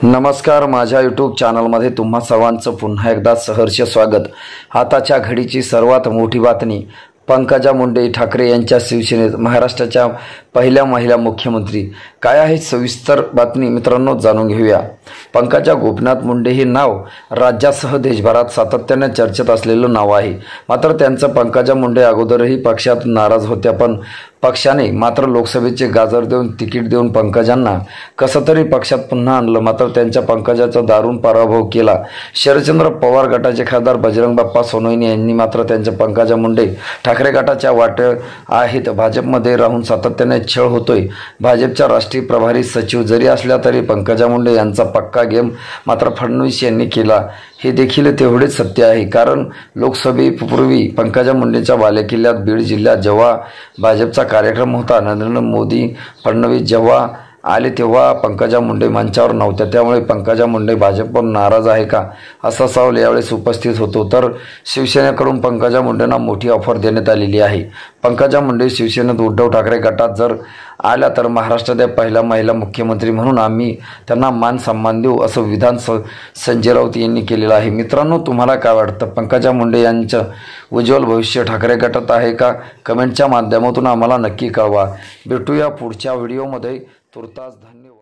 नमस्कार, माझ्या यूट्यूब चॅनलमध्ये तुम्हा सर्वांचं पुन्हा एकदा सहर्ष स्वागत। आताच्या घडीची सर्वात मोठी बातमी, पंकजा मुंडे ठाकरे यांच्या शिवसेनेत महाराष्ट्राच्या पहिल्या महिला मुख्यमंत्री। काय आहे सविस्तर बातमी मित्रांनो, जाणून घेऊया। पंकजा गोपीनाथ मुंडे हे नाव राज्यासह देशभरात सातत्याने चर्चेत असलेलं नाव आहे। मात्र त्यांचं पंकजा मुंडे अगोदरही पक्षात नाराज होत्या, पण पक्षाने मात्र लोकसभेचे गाजर देऊन तिकीट देऊन पंकजांना कसं तरी पक्षात पुन्हा आणलं। मात्र त्यांच्या पंकजाचा दारुण पराभव केला। शरदचंद्र पवार गटाचे खासदार बजरंग बाप्पा सोनवणे यांनी मात्र त्यांच्या पंकजा मुंडे ठाकरे गटाच्या वाटे आहेत। भाजपमध्ये राहून सातत्याने छळ होतोय। भाजपच्या राष्ट्रीय प्रभारी सचिव जरी असल्या तरी पंकजा मुंडे यांचा पक्का गेम मात्र फडणवीस यांनी केला, हे देखील तेवढेच सत्य आहे। कारण लोकसभेपूर्वी पंकजा मुंडेंच्या बालेकिल्ल्यात बीड जिल्ह्यात जेव्हा भाजपचा कार्यक्रम होता, नरेंद्र मोदी फडणवीस जेव्हा आले तेव्हा पंकजा मुंडे मंचावर नव्हत्या। त्यामुळे पंकजा मुंडे भाजपवर नाराज आहे का, असा सवाल यावेळेस उपस्थित होतो। तर शिवसेनेकडून पंकजा मुंडेंना मोठी ऑफर देण्यात आलेली आहे। पंकजा मुंडे शिवसेनेत उद्धव ठाकरे गटात जर आल्या तर महाराष्ट्राच्या पहिल्या महिला मुख्यमंत्री म्हणून आम्ही त्यांना मान सन्मान देऊ, असं विधान संजय राऊत यांनी केलेलं आहे। मित्रांनो, तुम्हाला काय वाटतं? पंकजा मुंडे यांचं उज्ज्वल भविष्य ठाकरे गटात आहे का? कमेंटच्या माध्यमातून आम्हाला नक्की कळवा। भेटूया पुढच्या व्हिडिओमध्ये। तुर्तास धन्यवाद।